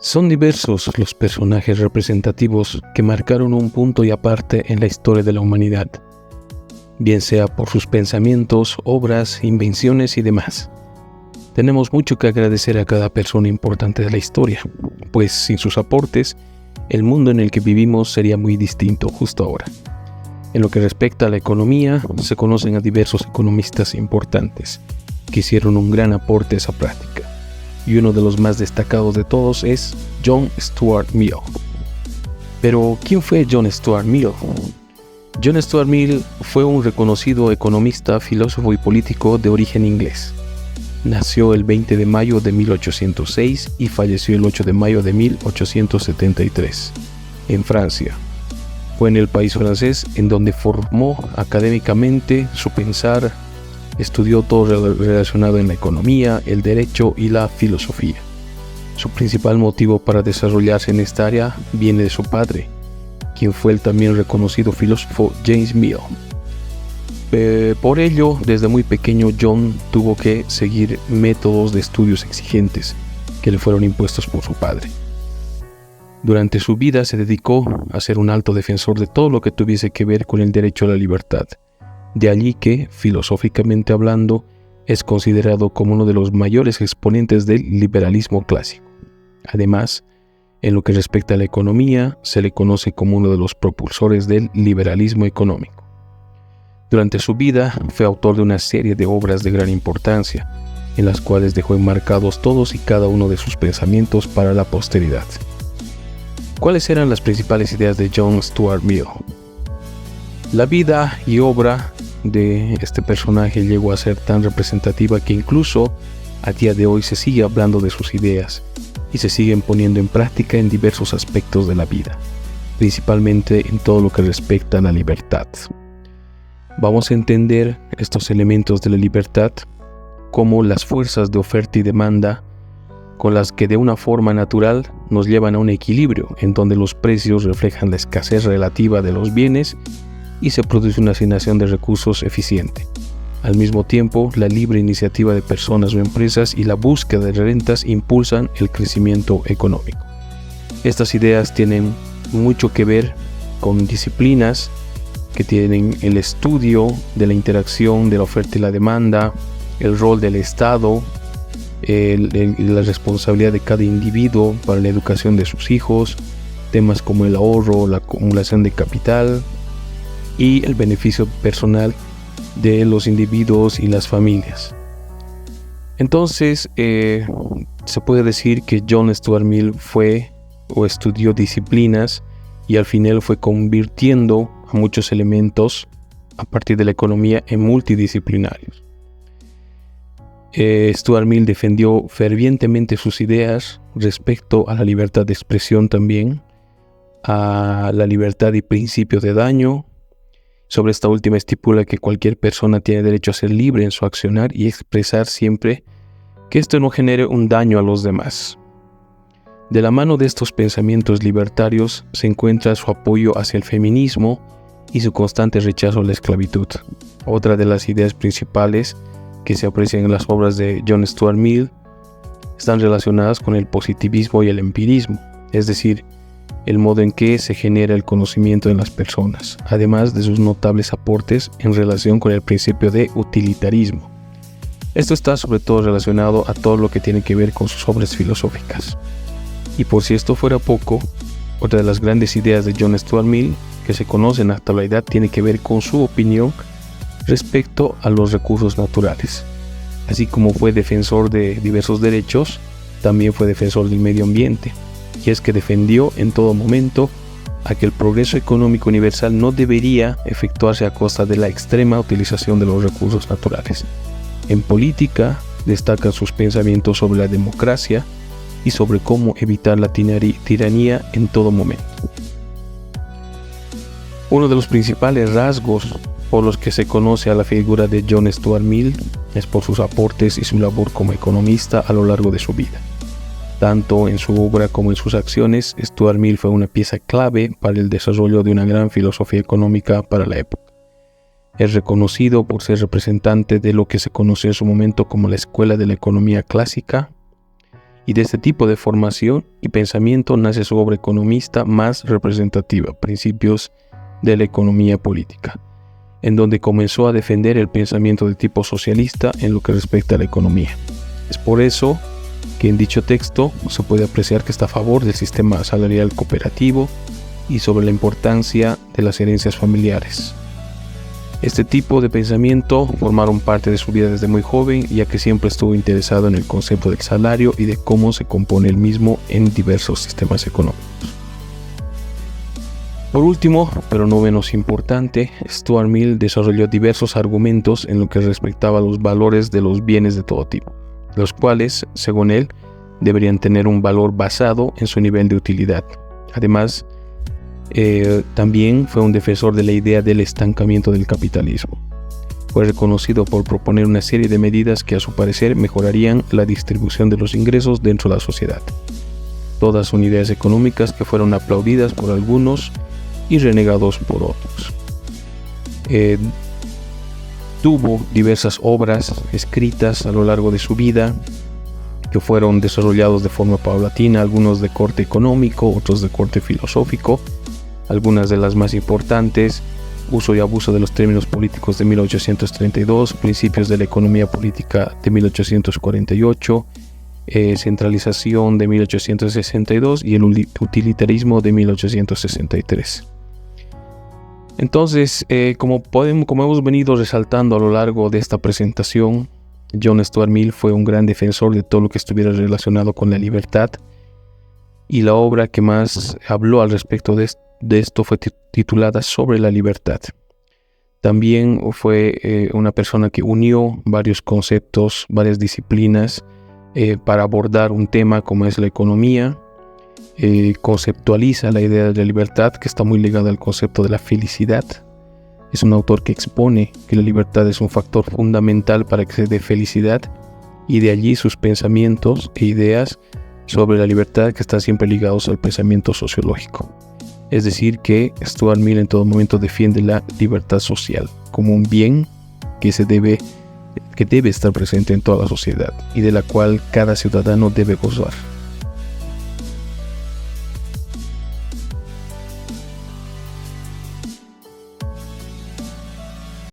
Son diversos los personajes representativos que marcaron un punto y aparte en la historia de la humanidad, bien sea por sus pensamientos, obras, invenciones y demás. Tenemos mucho que agradecer a cada persona importante de la historia, pues sin sus aportes, el mundo en el que vivimos sería muy distinto justo ahora. En lo que respecta a la economía, se conocen a diversos economistas importantes que hicieron un gran aporte a esa práctica. Y uno de los más destacados de todos es John Stuart Mill. Pero, ¿quién fue John Stuart Mill? John Stuart Mill fue un reconocido economista, filósofo y político de origen inglés. Nació el 20 de mayo de 1806 y falleció el 8 de mayo de 1873, en Francia. Fue en el país francés en donde formó académicamente su pensar. Estudió todo relacionado en la economía, el derecho y la filosofía. Su principal motivo para desarrollarse en esta área viene de su padre, quien fue el también reconocido filósofo James Mill. Por ello, desde muy pequeño John tuvo que seguir métodos de estudios exigentes que le fueron impuestos por su padre. Durante su vida se dedicó a ser un alto defensor de todo lo que tuviese que ver con el derecho a la libertad. De allí que, filosóficamente hablando, es considerado como uno de los mayores exponentes del liberalismo clásico. Además, en lo que respecta a la economía, se le conoce como uno de los propulsores del liberalismo económico. Durante su vida, fue autor de una serie de obras de gran importancia, en las cuales dejó enmarcados todos y cada uno de sus pensamientos para la posteridad. ¿Cuáles eran las principales ideas de John Stuart Mill? La vida y obra de este personaje llegó a ser tan representativa que incluso a día de hoy se sigue hablando de sus ideas y se siguen poniendo en práctica en diversos aspectos de la vida, principalmente en todo lo que respecta a la libertad. Vamos a entender estos elementos de la libertad como las fuerzas de oferta y demanda con las que de una forma natural nos llevan a un equilibrio en donde los precios reflejan la escasez relativa de los bienes y se produce una asignación de recursos eficiente. Al mismo tiempo, la libre iniciativa de personas o empresas y la búsqueda de rentas impulsan el crecimiento económico. Estas ideas tienen mucho que ver con disciplinas que tienen el estudio de la interacción de la oferta y la demanda, el rol del Estado, la responsabilidad de cada individuo para la educación de sus hijos, temas como el ahorro, la acumulación de capital, y el beneficio personal de los individuos y las familias. Entonces, se puede decir que John Stuart Mill fue o estudió disciplinas y al final fue convirtiendo a muchos elementos a partir de la economía en multidisciplinarios. Stuart Mill defendió fervientemente sus ideas respecto a la libertad de expresión también, a la libertad y principio de daño. Sobre esta última estipula que cualquier persona tiene derecho a ser libre en su accionar y expresar siempre que esto no genere un daño a los demás. De la mano de estos pensamientos libertarios se encuentra su apoyo hacia el feminismo y su constante rechazo a la esclavitud. Otra de las ideas principales que se aprecian en las obras de John Stuart Mill están relacionadas con el positivismo y el empirismo, es decir, el modo en que se genera el conocimiento en las personas, además de sus notables aportes en relación con el principio de utilitarismo. Esto está sobre todo relacionado a todo lo que tiene que ver con sus obras filosóficas. Y por si esto fuera poco, otra de las grandes ideas de John Stuart Mill que se conoce en la actualidad tiene que ver con su opinión respecto a los recursos naturales. Así como fue defensor de diversos derechos, también fue defensor del medio ambiente. Y es que defendió en todo momento a que el progreso económico universal no debería efectuarse a costa de la extrema utilización de los recursos naturales. En política, destacan sus pensamientos sobre la democracia y sobre cómo evitar la tiranía en todo momento. Uno de los principales rasgos por los que se conoce a la figura de John Stuart Mill es por sus aportes y su labor como economista a lo largo de su vida. Tanto en su obra como en sus acciones, Stuart Mill fue una pieza clave para el desarrollo de una gran filosofía económica para la época. Es reconocido por ser representante de lo que se conoció en su momento como la Escuela de la Economía Clásica Y de este tipo de formación y pensamiento nace su obra economista más representativa, Principios de la Economía Política, en donde comenzó a defender el pensamiento de tipo socialista en lo que respecta a la economía. Es por eso que en dicho texto se puede apreciar que está a favor del sistema salarial cooperativo y sobre la importancia de las herencias familiares. Este tipo de pensamiento formaron parte de su vida desde muy joven, ya que siempre estuvo interesado en el concepto del salario y de cómo se compone el mismo en diversos sistemas económicos. Por último, pero no menos importante, Stuart Mill desarrolló diversos argumentos en lo que respectaba a los valores de los bienes de todo tipo, los cuales, según él, deberían tener un valor basado en su nivel de utilidad. Además, también fue un defensor de la idea del estancamiento del capitalismo. Fue reconocido por proponer una serie de medidas que a su parecer mejorarían la distribución de los ingresos dentro de la sociedad. Todas son ideas económicas que fueron aplaudidas por algunos y renegados por otros. Tuvo diversas obras escritas a lo largo de su vida que fueron desarrollados de forma paulatina, algunos de corte económico, otros de corte filosófico. Algunas de las más importantes: Uso y abuso de los términos políticos de 1832, Principios de la Economía Política de 1848, Centralización de 1862 y el Utilitarismo de 1863. Entonces, como hemos venido resaltando a lo largo de esta presentación, John Stuart Mill fue un gran defensor de todo lo que estuviera relacionado con la libertad, y la obra que más habló al respecto de esto fue titulada Sobre la Libertad. También fue una persona que unió varios conceptos, varias disciplinas para abordar un tema como es la economía. Conceptualiza la idea de la libertad, que está muy ligada al concepto de la felicidad. Es un autor que expone que la libertad es un factor fundamental para que se dé felicidad, y de allí sus pensamientos e ideas sobre la libertad que están siempre ligados al pensamiento sociológico. Es decir, que Stuart Mill en todo momento defiende la libertad social como un bien que debe estar presente en toda la sociedad y de la cual cada ciudadano debe gozar.